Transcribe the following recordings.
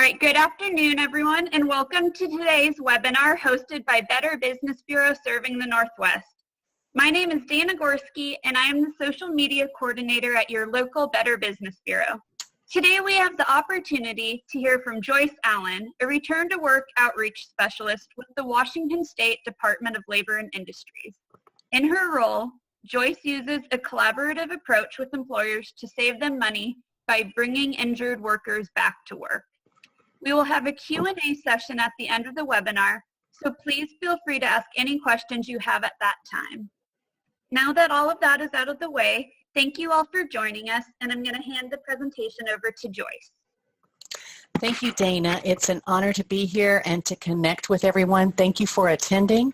right, good afternoon, everyone, and welcome to today's webinar hosted by Better Business Bureau serving the Northwest. My name is Dana Gorski, and I am the social media coordinator at your local Better Business Bureau. Today, we have the opportunity to hear from Joyce Allen, a return to work outreach specialist with the Washington State Department of Labor and Industries. In her role, Joyce uses a collaborative approach with employers to save them money by bringing injured workers back to work. We will have a Q&A session at the end of the webinar, so please feel free to ask any questions you have at that time. Now that all of that is out of the way, thank you all for joining us, and I'm going to hand the presentation over to Joyce. Thank you, Dana. It's an honor to be here and to connect with everyone. Thank you for attending.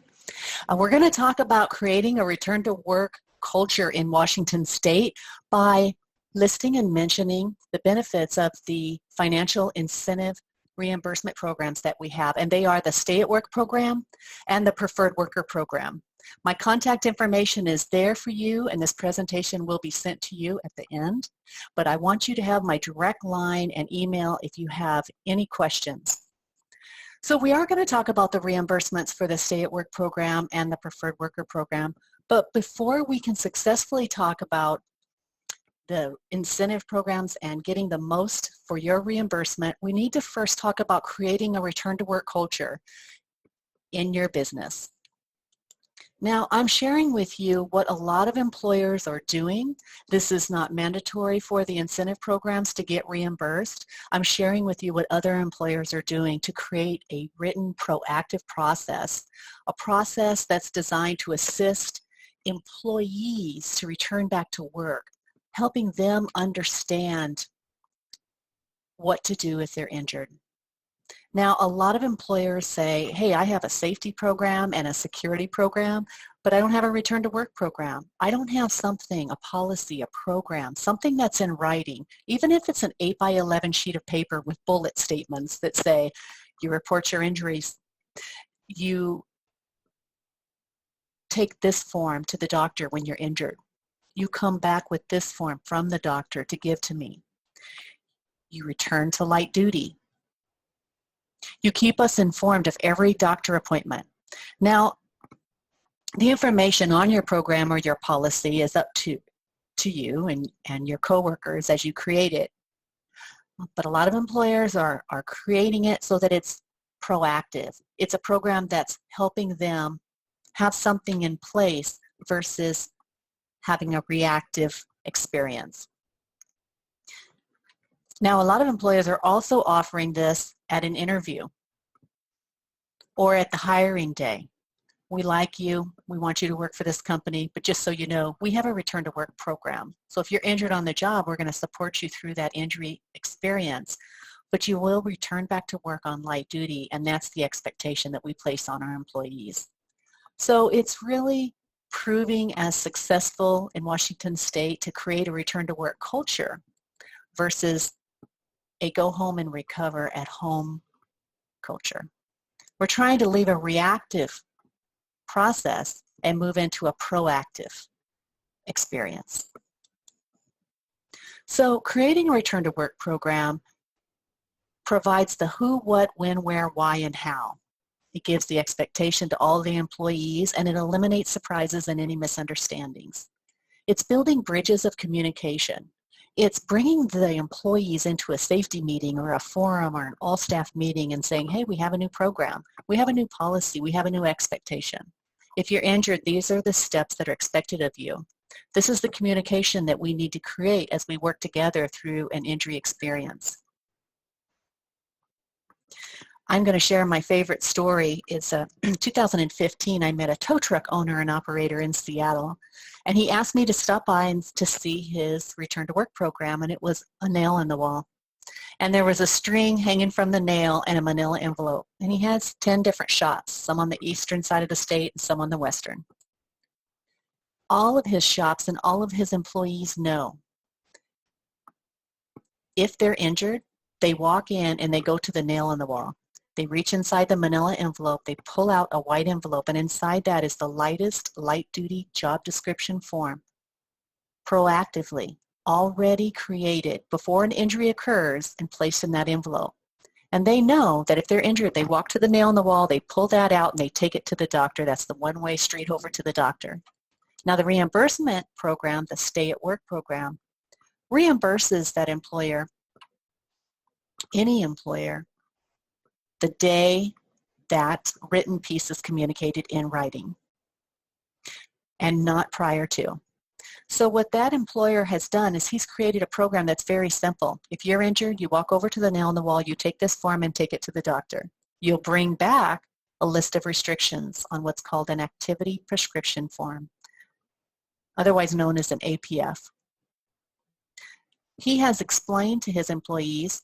We're going to talk about creating a return to work culture in Washington State by listing and mentioning the benefits of the financial incentive reimbursement programs that we have, and they are the Stay at Work program and the Preferred Worker program. My contact information is there for you, and this presentation will be sent to you at the end, but I want you to have my direct line and email if you have any questions. So we are going to talk about the reimbursements for the Stay at Work program and the Preferred Worker program, but before we can successfully talk about the incentive programs and getting the most for your reimbursement, we need to first talk about creating a return to work culture in your business. Now, I'm sharing with you what a lot of employers are doing. This is not mandatory for the incentive programs to get reimbursed. I'm sharing with you what other employers are doing to create a written proactive process, a process that's designed to assist employees to return back to work, helping them understand what to do if they're injured. Now, a lot of employers say, hey, I have a safety program and a security program, but I don't have a return to work program. I don't have something, a policy, a program, something that's in writing, even if it's an 8x11 sheet of paper with bullet statements that say, you report your injuries, you take this form to the doctor when you're injured. You come back with this form from the doctor to give to me. You return to light duty. You keep us informed of every doctor appointment. Now, the information on your program or your policy is up to you and your coworkers as you create it. But a lot of employers are creating it so that it's proactive. It's a program that's helping them have something in place versus having a reactive experience. Now, a lot of employers are also offering this at an interview or at the hiring day. We like you, we want you to work for this company, but just so you know, we have a return to work program. So if you're injured on the job, we're going to support you through that injury experience, but you will return back to work on light duty, and that's the expectation that we place on our employees. So it's really proving as successful in Washington State to create a return to work culture versus a go home and recover at home culture. We're trying to leave a reactive process and move into a proactive experience. So creating a return to work program provides the who, what, when, where, why, and how. It gives the expectation to all the employees, and it eliminates surprises and any misunderstandings. It's building bridges of communication. It's bringing the employees into a safety meeting or a forum or an all-staff meeting and saying, hey, we have a new program, we have a new policy, we have a new expectation. If you're injured, these are the steps that are expected of you. This is the communication that we need to create as we work together through an injury experience. I'm going to share my favorite story. It's in 2015, I met a tow truck owner and operator in Seattle, and he asked me to stop by and to see his return to work program, and it was a nail in the wall. And there was a string hanging from the nail and a manila envelope, and he has 10 different shops, some on the eastern side of the state and some on the western. All of his shops and all of his employees know if they're injured, they walk in and they go to the nail in the wall. They reach inside the manila envelope, they pull out a white envelope, and inside that is the lightest light-duty job description form, proactively, already created before an injury occurs and placed in that envelope. And they know that if they're injured, they walk to the nail in the wall, they pull that out, and they take it to the doctor. That's the one-way street over to the doctor. Now, the reimbursement program, the stay-at-work program, reimburses that employer, any employer, the day that written piece is communicated in writing and not prior to. So what that employer has done is he's created a program that's very simple. If you're injured, you walk over to the nail in the wall, you take this form and take it to the doctor. You'll bring back a list of restrictions on what's called an activity prescription form, otherwise known as an APF. He has explained to his employees,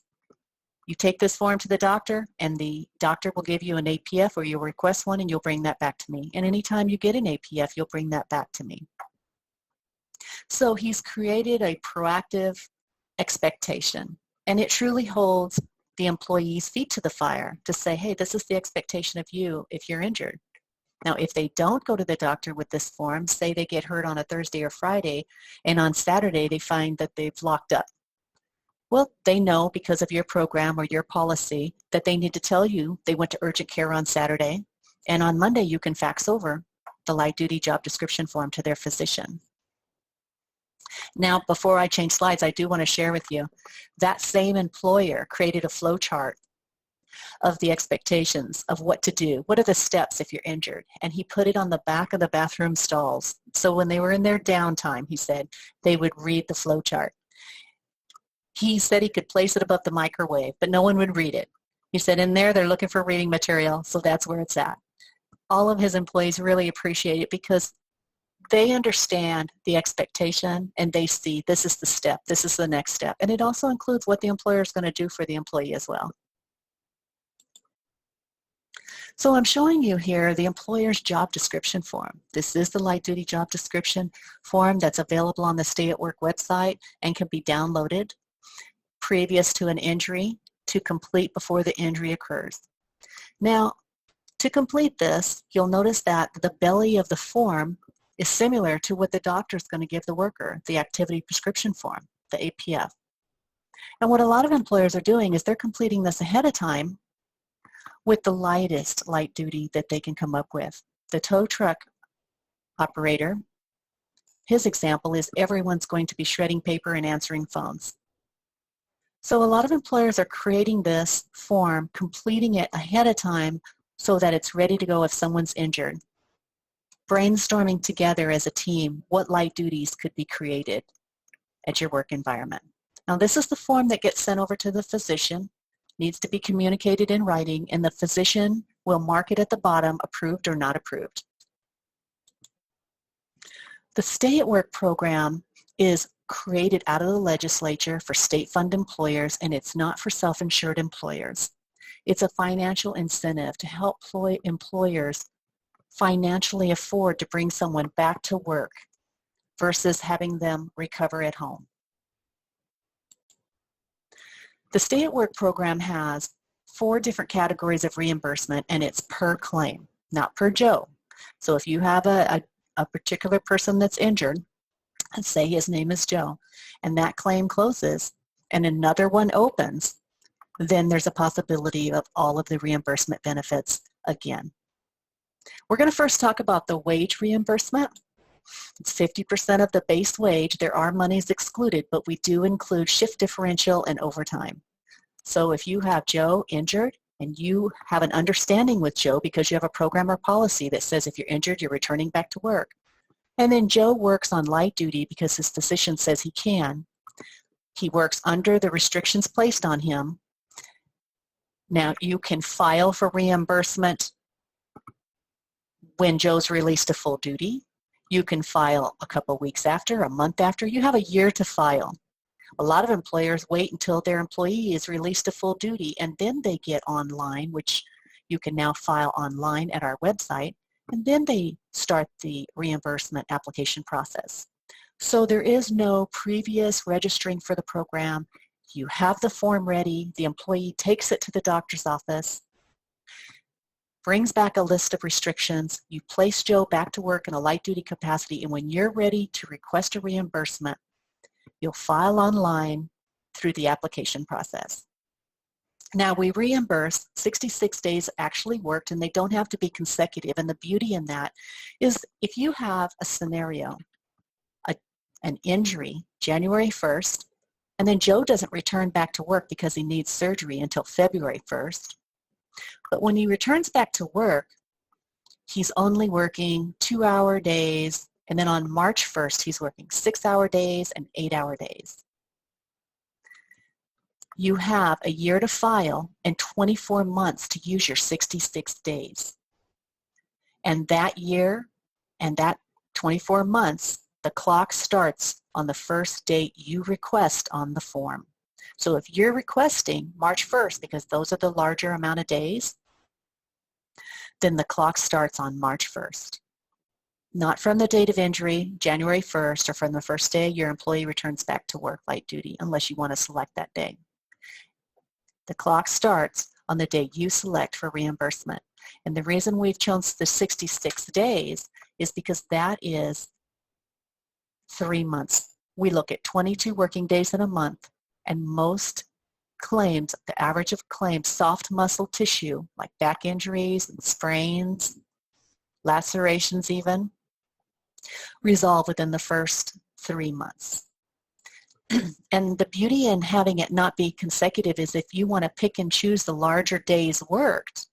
you take this form to the doctor and the doctor will give you an APF, or you'll request one and you'll bring that back to me. And anytime you get an APF, you'll bring that back to me. So he's created a proactive expectation, and it truly holds the employee's feet to the fire to say, hey, this is the expectation of you if you're injured. Now, if they don't go to the doctor with this form, say they get hurt on a Thursday or Friday, and on Saturday they find that they've locked up. Well, they know because of your program or your policy that they need to tell you they went to urgent care on Saturday, and on Monday you can fax over the light duty job description form to their physician. Now, before I change slides, I do want to share with you that same employer created a flow chart of the expectations of what to do. What are the steps if you're injured? And he put it on the back of the bathroom stalls. So when they were in their downtime, he said, they would read the flow chart. He said he could place it above the microwave, but no one would read it. He said in there, they're looking for reading material, so that's where it's at. All of his employees really appreciate it because they understand the expectation and they see this is the step, this is the next step. And it also includes what the employer is going to do for the employee as well. So I'm showing you here the employer's job description form. This is the light duty job description form that's available on the Stay at Work website and can be downloaded previous to an injury to complete before the injury occurs. Now, to complete this, you'll notice that the belly of the form is similar to what the doctor is going to give the worker, the activity prescription form, the APF. And what a lot of employers are doing is they're completing this ahead of time with the lightest light duty that they can come up with. The tow truck operator, his example is everyone's going to be shredding paper and answering phones. So a lot of employers are creating this form, completing it ahead of time so that it's ready to go if someone's injured. Brainstorming together as a team what light duties could be created at your work environment. Now this is the form that gets sent over to the physician, needs to be communicated in writing, and the physician will mark it at the bottom, approved or not approved. The Stay at Work program is created out of the legislature for state-funded employers, and it's not for self-insured employers. It's a financial incentive to help employers financially afford to bring someone back to work versus having them recover at home. The Stay at Work program has 4 different categories of reimbursement, and it's per claim, not per Joe. So if you have a particular person that's injured, let's say his name is Joe, and that claim closes and another one opens, then there's a possibility of all of the reimbursement benefits again. We're going to first talk about the wage reimbursement. It's 50% of the base wage. There are monies excluded, but we do include shift differential and overtime. So if you have Joe injured and you have an understanding with Joe because you have a program or policy that says if you're injured, you're returning back to work, and then Joe works on light duty because his physician says he can, he works under the restrictions placed on him. Now you can file for reimbursement when Joe's released to full duty. You can file a couple weeks after, a month after. You have a year to file. A lot of employers wait until their employee is released to full duty and then they get online, which you can now file online at our website, and then they start the reimbursement application process. So there is no previous registering for the program. You have the form ready. The employee takes it to the doctor's office, brings back a list of restrictions. You place Joe back to work in a light duty capacity, and when you're ready to request a reimbursement, you'll file online through the application process. Now we reimburse 66 days actually worked, and they don't have to be consecutive. And the beauty in that is if you have a scenario, an injury, January 1st, and then Joe doesn't return back to work because he needs surgery until February 1st. But when he returns back to work, he's only working 2-hour days, and then on March 1st, he's working 6-hour days and 8-hour days. You have a year to file and 24 months to use your 66 days. And that year and that 24 months, the clock starts on the first date you request on the form. So if you're requesting March 1st, because those are the larger amount of days, then the clock starts on March 1st. Not from the date of injury, January 1st, or from the first day your employee returns back to work light duty, unless you want to select that day. The clock starts on the day you select for reimbursement. And the reason we've chosen the 66 days is because that is 3 months. We look at 22 working days in a month, and most claims, the average of claims, soft muscle tissue, like back injuries and sprains, lacerations even, resolve within the first 3 months. And the beauty in having it not be consecutive is if you want to pick and choose the larger days worked,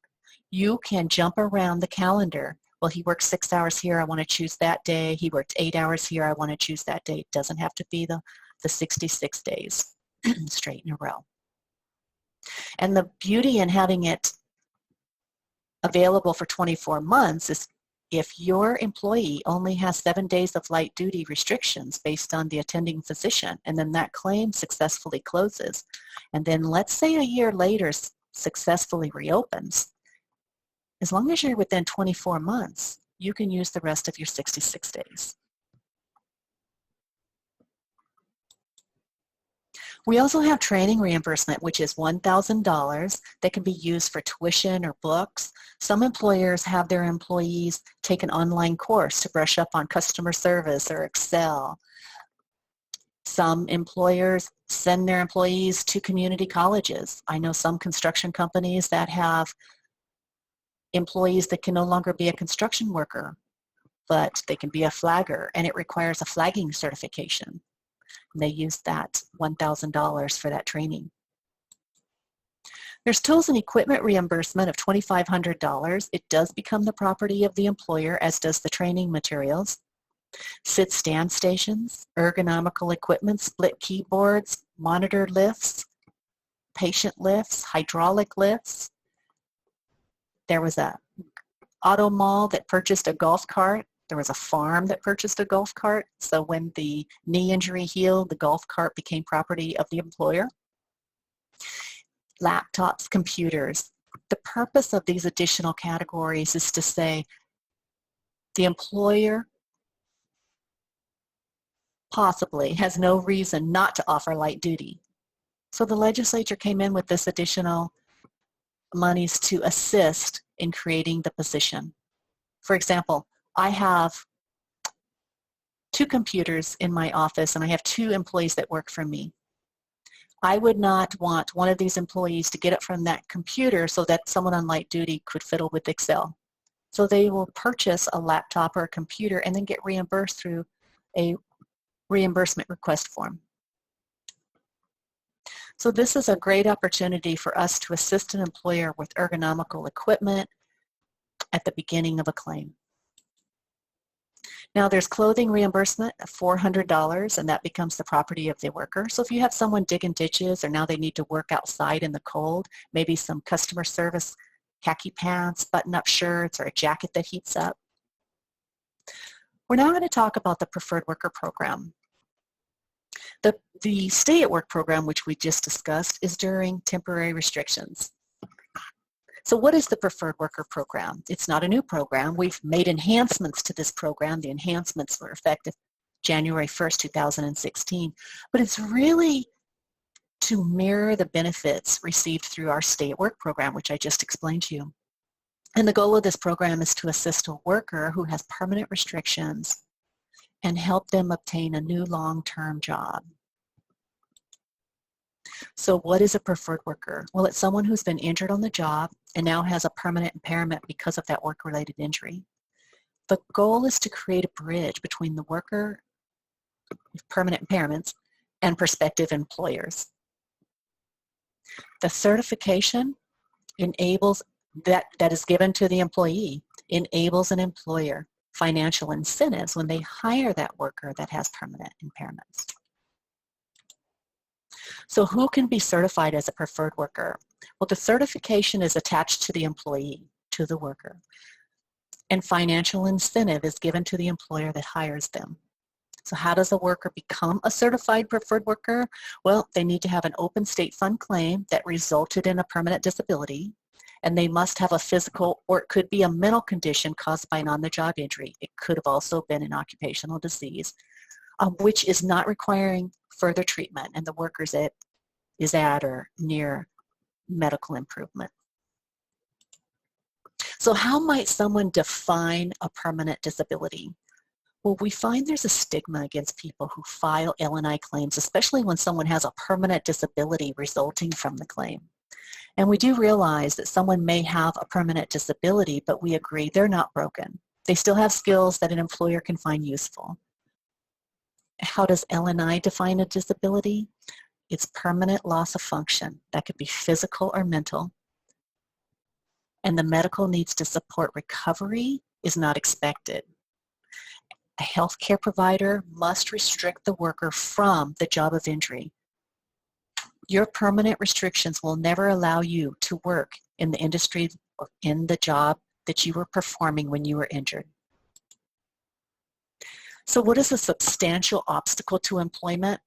you can jump around the calendar. Well, he worked 6 hours here, I want to choose that day. He worked 8 hours here, I want to choose that day. It doesn't have to be the 66 days straight in a row. And the beauty in having it available for 24 months is if your employee only has 7 days of light duty restrictions based on the attending physician, and then that claim successfully closes, and then let's say a year later successfully reopens, as long as you're within 24 months, you can use the rest of your 66 days. We also have training reimbursement, which is $1,000 that can be used for tuition or books. Some employers have their employees take an online course to brush up on customer service or Excel. Some employers send their employees to community colleges. I know some construction companies that have employees that can no longer be a construction worker, but they can be a flagger, and it requires a flagging certification. And they use that $1,000 for that training. There's tools and equipment reimbursement of $2,500. It does become the property of the employer, as does the training materials. Sit-stand stations, ergonomical equipment, split keyboards, monitor lifts, patient lifts, hydraulic lifts. There was a auto mall that purchased a golf cart. There was a farm that purchased a golf cart. So when the knee injury healed, the golf cart became property of the employer. Laptops, computers. The purpose of these additional categories is to say the employer possibly has no reason not to offer light duty. So the legislature came in with this additional monies to assist in creating the position. For example, I have 2 computers in my office, and I have 2 employees that work for me. I would not want one of these employees to get it from that computer so that someone on light duty could fiddle with Excel. So they will purchase a laptop or a computer and then get reimbursed through a reimbursement request form. So this is a great opportunity for us to assist an employer with ergonomical equipment at the beginning of a claim. Now there's clothing reimbursement of $400, and that becomes the property of the worker. So if you have someone digging ditches, or now they need to work outside in the cold, maybe some customer service khaki pants, button-up shirts, or a jacket that heats up. We're now going to talk about the preferred worker program. The stay at work program, which we just discussed, is during temporary restrictions. So what is the preferred worker program? It's not a new program. We've made enhancements to this program. The enhancements were effective January 1st, 2016. But it's really to mirror the benefits received through our stay at work program, which I just explained to you. And the goal of this program is to assist a worker who has permanent restrictions and help them obtain a new long-term job. So what is a preferred worker? Well, it's someone who's been injured on the job and now has a permanent impairment because of that work-related injury. The goal is to create a bridge between the worker with permanent impairments and prospective employers. The certification enables that is given to the employee, enables an employer financial incentives when they hire that worker that has permanent impairments. So who can be certified as a preferred worker? Well, the certification is attached to the employee, to the worker, and financial incentive is given to the employer that hires them. So how does a worker become a certified preferred worker? Well, they need to have an open state fund claim that resulted in a permanent disability, and they must have a physical, or it could be a mental condition caused by an on-the-job injury. It could have also been an occupational disease, which is not requiring further treatment, and the worker is at or near medical improvement. So how might someone define a permanent disability? Well, we find there's a stigma against people who file L&I claims, especially when someone has a permanent disability resulting from the claim. And we do realize that someone may have a permanent disability, but we agree they're not broken. They still have skills that an employer can find useful. How does L&I define a disability? It's permanent loss of function. That could be physical or mental. And the medical needs to support recovery is not expected. A healthcare provider must restrict the worker from the job of injury. Your permanent restrictions will never allow you to work in the industry or in the job that you were performing when you were injured. So what is a substantial obstacle to employment?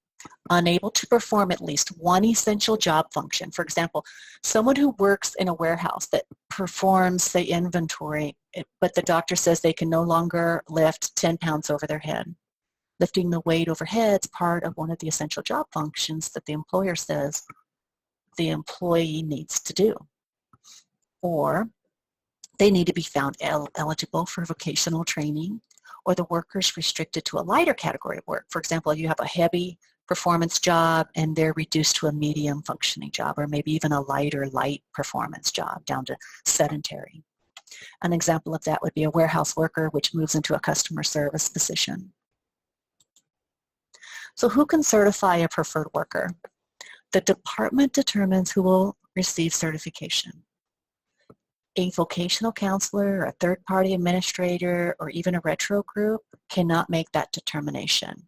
Unable to perform at least one essential job function. For example, someone who works in a warehouse that performs the inventory, but the doctor says they can no longer lift 10 pounds over their head. Lifting the weight overhead is part of one of the essential job functions that the employer says the employee needs to do. Or they need to be found eligible for vocational training, or the worker's restricted to a lighter category of work. For example, you have a heavy performance job and they're reduced to a medium functioning job, or maybe even a light performance job down to sedentary. An example of that would be a warehouse worker which moves into a customer service position. So who can certify a preferred worker? The department determines who will receive certification. A vocational counselor, a third-party administrator, or even a retro group cannot make that determination.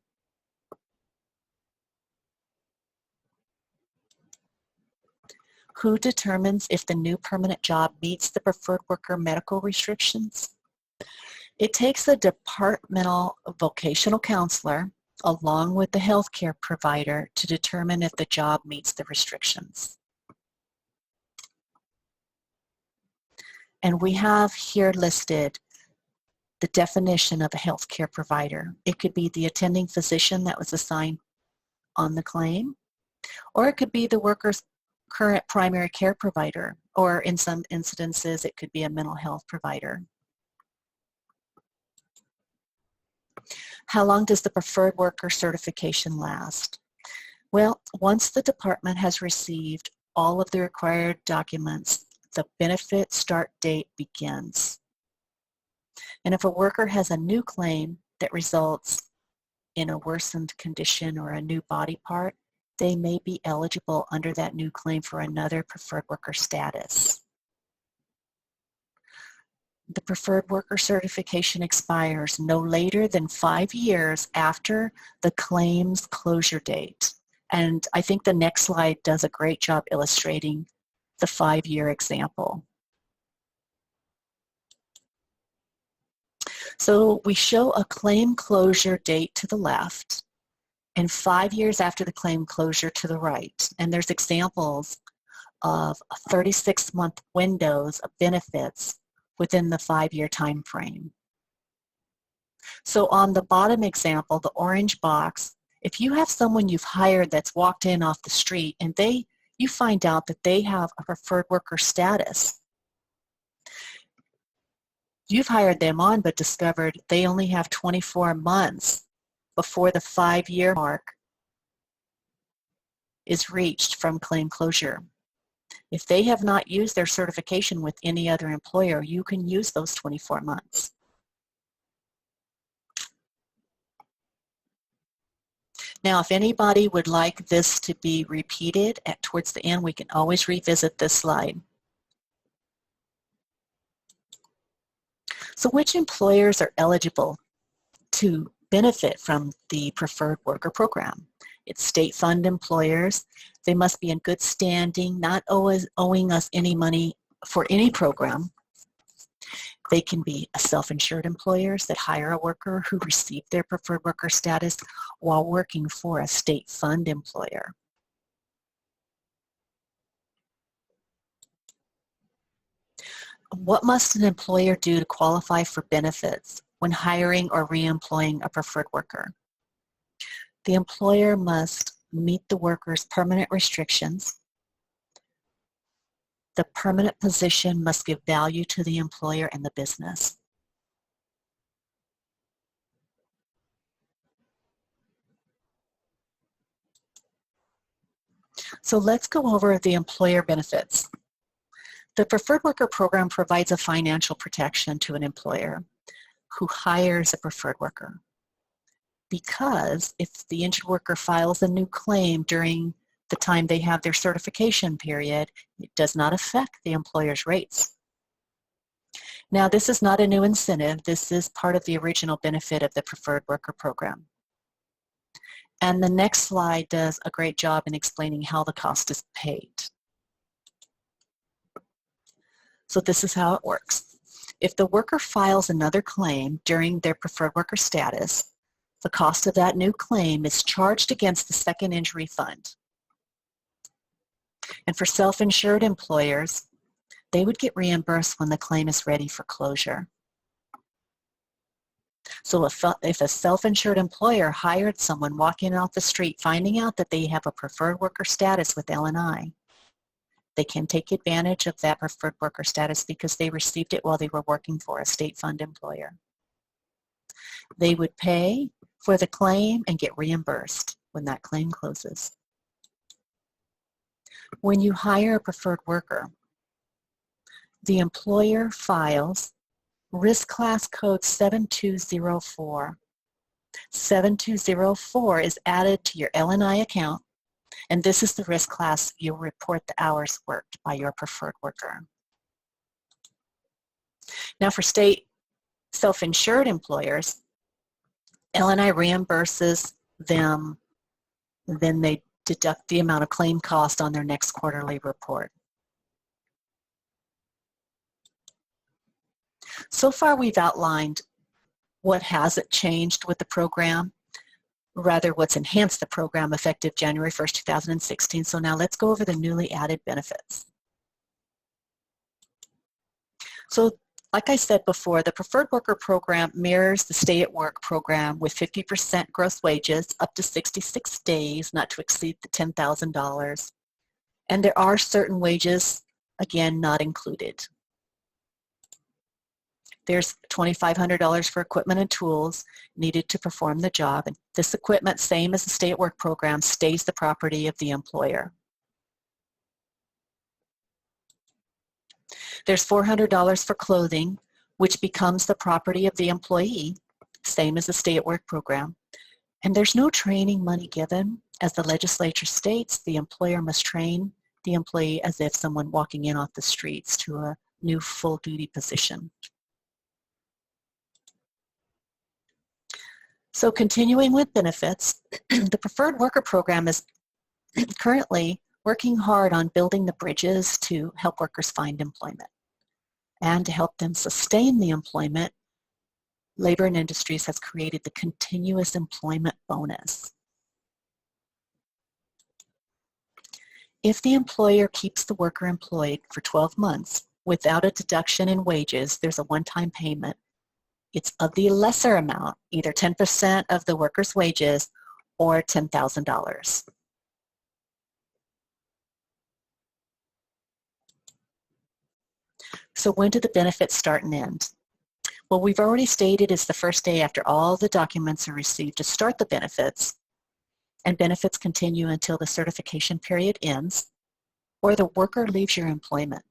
Who determines if the new permanent job meets the preferred worker medical restrictions? It takes a departmental vocational counselor along with the healthcare provider to determine if the job meets the restrictions. And we have here listed the definition of a healthcare provider. It could be the attending physician that was assigned on the claim, or it could be the worker's current primary care provider, or in some incidences it could be a mental health provider. How long does the preferred worker certification last? Well, once the department has received all of the required documents, the benefit start date begins. And if a worker has a new claim that results in a worsened condition or a new body part, they may be eligible under that new claim for another preferred worker status. The preferred worker certification expires no later than 5 years after the claim's closure date. And I think the next slide does a great job illustrating the 5-year example. So we show a claim closure date to the left and 5 years after the claim closure to the right. And there's examples of 36-month windows of benefits within the 5-year time frame. So on the bottom example, the orange box, if you have someone you've hired that's walked in off the street and you find out that they have a preferred worker status, you've hired them on but discovered they only have 24 months before the 5-year mark is reached from claim closure. If they have not used their certification with any other employer, you can use those 24 months. Now, if anybody would like this to be repeated towards the end, we can always revisit this slide. So which employers are eligible to benefit from the Preferred Worker Program? It's state fund employers. They must be in good standing, not always owing us any money for any program. They can be self-insured employers that hire a worker who received their preferred worker status while working for a state fund employer. What must an employer do to qualify for benefits when hiring or re-employing a preferred worker? The employer must meet the worker's permanent restrictions. The permanent position must give value to the employer and the business. So let's go over the employer benefits. The Preferred Worker Program provides a financial protection to an employer who hires a preferred worker, because if the injured worker files a new claim during the time they have their certification period, it does not affect the employer's rates. Now, this is not a new incentive. This is part of the original benefit of the Preferred Worker Program. And the next slide does a great job in explaining how the cost is paid. So this is how it works. If the worker files another claim during their preferred worker status, the cost of that new claim is charged against the second injury fund. And for self-insured employers, they would get reimbursed when the claim is ready for closure. So if a self-insured employer hired someone walking off the street finding out that they have a preferred worker status with L&I, they can take advantage of that preferred worker status because they received it while they were working for a state fund employer. They would pay for the claim and get reimbursed when that claim closes. When you hire a preferred worker, the employer files risk class code 7204. 7204 is added to your L&I account, and this is the risk class you'll report the hours worked by your preferred worker. Now, for state self-insured employers, L&I reimburses them, then they deduct the amount of claim cost on their next quarterly report. So far, we've outlined what hasn't changed with the program, rather what's enhanced the program effective January 1st, 2016. So now let's go over the newly added benefits. So like I said before, the Preferred Worker Program mirrors the Stay at Work program with 50% gross wages up to 66 days, not to exceed the $10,000. And there are certain wages, again, not included. There's $2,500 for equipment and tools needed to perform the job. And this equipment, same as the Stay at Work program, stays the property of the employer. There's $400 for clothing, which becomes the property of the employee, same as the Stay at Work program. And there's no training money given. As the legislature states, the employer must train the employee as if someone walking in off the streets to a new full-duty position. So continuing with benefits, the Preferred Worker Program is currently working hard on building the bridges to help workers find employment. And to help them sustain the employment, Labor and Industries has created the Continuous Employment Bonus. If the employer keeps the worker employed for 12 months without a deduction in wages, there's a one-time payment. It's of the lesser amount, either 10% of the worker's wages or $10,000. So when do the benefits start and end? Well, we've already stated it's the first day after all the documents are received to start the benefits. and benefits continue until the certification period ends or the worker leaves your employment.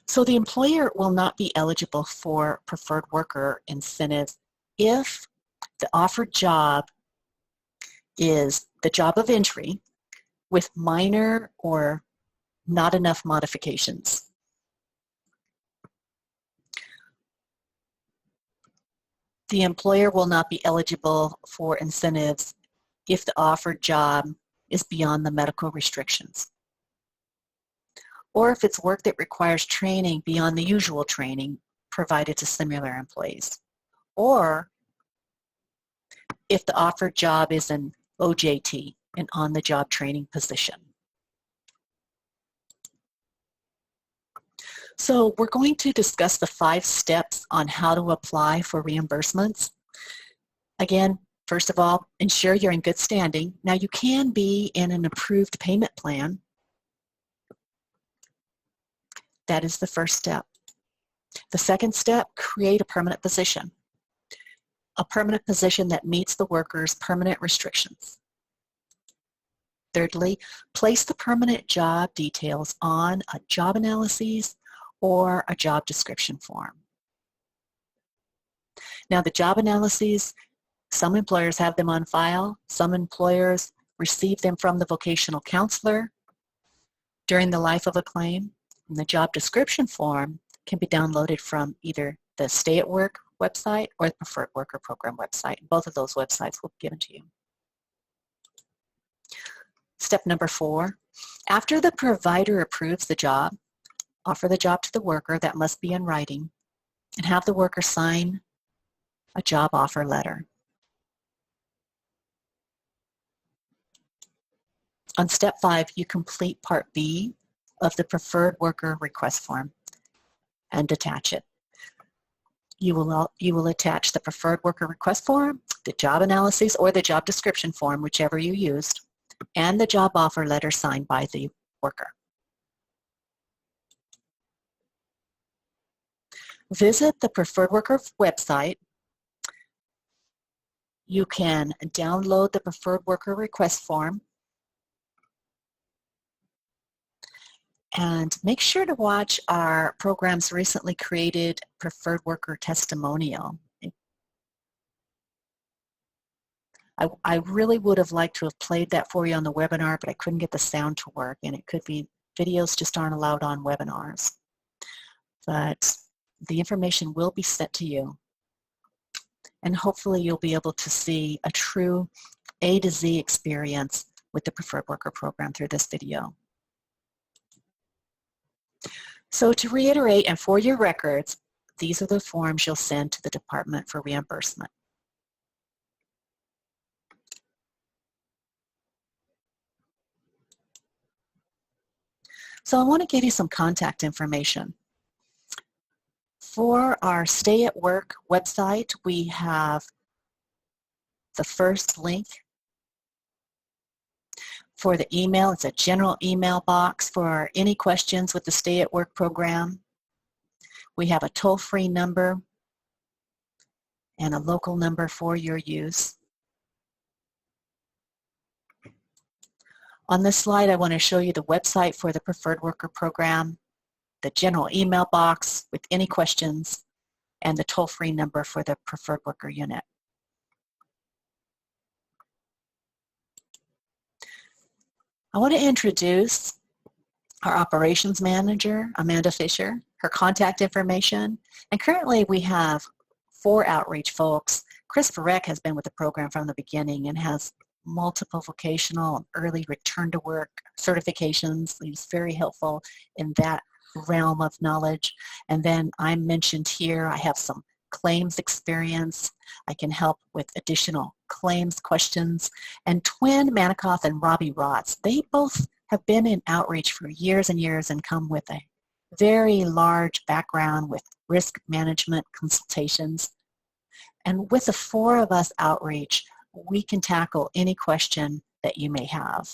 So the employer will not be eligible for preferred worker incentives if the offered job is the job of entry with minor or not enough modifications. The employer will not be eligible for incentives if the offered job is beyond the medical restrictions, or if it's work that requires training beyond the usual training provided to similar employees, or if the offered job is an OJT, an on-the-job training position. So we're going to discuss the 5 steps on how to apply for reimbursements. Again, first of all, ensure you're in good standing. Now you can be in an approved payment plan. That is the first step. The second step, create a permanent position. A permanent position that meets the worker's permanent restrictions. Thirdly, place the permanent job details on a job analysis or a job description form. Now the job analyses, some employers have them on file, some employers receive them from the vocational counselor during the life of a claim, and the job description form can be downloaded from either the Stay at Work website or the Preferred Worker Program website. Both of those websites will be given to you. Step number 4, after the provider approves the job, offer the job to the worker. That must be in writing, and have the worker sign a job offer letter. On step 5, you complete part B of the Preferred Worker request form and attach it. You will attach the Preferred Worker request form, the job analysis, or the job description form, whichever you used, and the job offer letter signed by the worker. Visit the Preferred Worker website. You can download the Preferred Worker request form, and make sure to watch our program's recently created Preferred Worker testimonial. I really would have liked to have played that for you on the webinar, but I couldn't get the sound to work, and it could be videos just aren't allowed on webinars. But the information will be sent to you, and hopefully you'll be able to see a true A to Z experience with the Preferred Worker Program through this video. So to reiterate, and for your records, these are the forms you'll send to the Department for Reimbursement. So I want to give you some contact information. For our Stay at Work website, we have the first link. For the email, it's a general email box for any questions with the Stay at Work program. We have a toll-free number and a local number for your use. On this slide, I want to show you the website for the Preferred Worker Program, the general email box with any questions, and the toll-free number for the Preferred Worker Unit. I want to introduce our operations manager, Amanda Fisher, her contact information, and currently we have 4 outreach folks. Chris Verreck has been with the program from the beginning and has multiple vocational and early return to work certifications. He's very helpful in that realm of knowledge. And then I'm mentioned here, I have some claims experience. I can help with additional claims questions. And Twin Manikoff and Robbie Rotz, they both have been in outreach for years and years and come with a very large background with risk management consultations. And with the 4 of us outreach, we can tackle any question that you may have.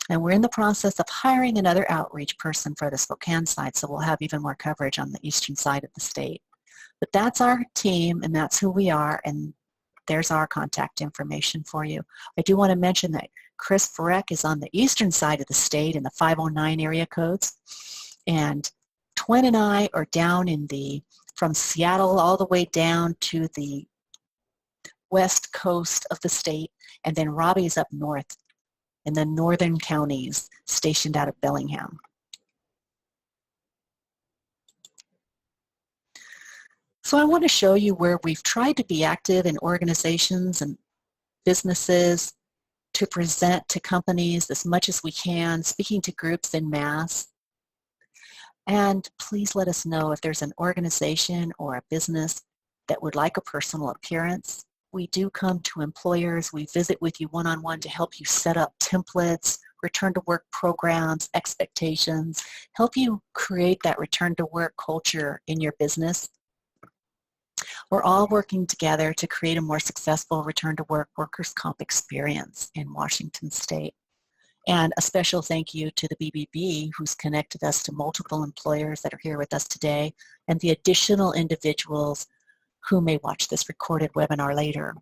And we're in the process of hiring another outreach person for the Spokane side, so we'll have even more coverage on the eastern side of the state. But that's our team, and that's who we are, and there's our contact information for you. I do want to mention that Chris Farek is on the eastern side of the state in the 509 area codes, and Twin and I are down in from Seattle all the way down to the west coast of the state, and then Robbie's up north in the northern counties, stationed out of Bellingham. So I want to show you where we've tried to be active in organizations and businesses to present to companies as much as we can, speaking to groups en masse. And please let us know if there's an organization or a business that would like a personal appearance. We do come to employers. We visit with you one-on-one to help you set up templates, return to work programs, expectations, help you create that return to work culture in your business. We're all working together to create a more successful return to work workers' comp experience in Washington State. And a special thank you to the BBB, who's connected us to multiple employers that are here with us today, and the additional individuals who may watch this recorded webinar later.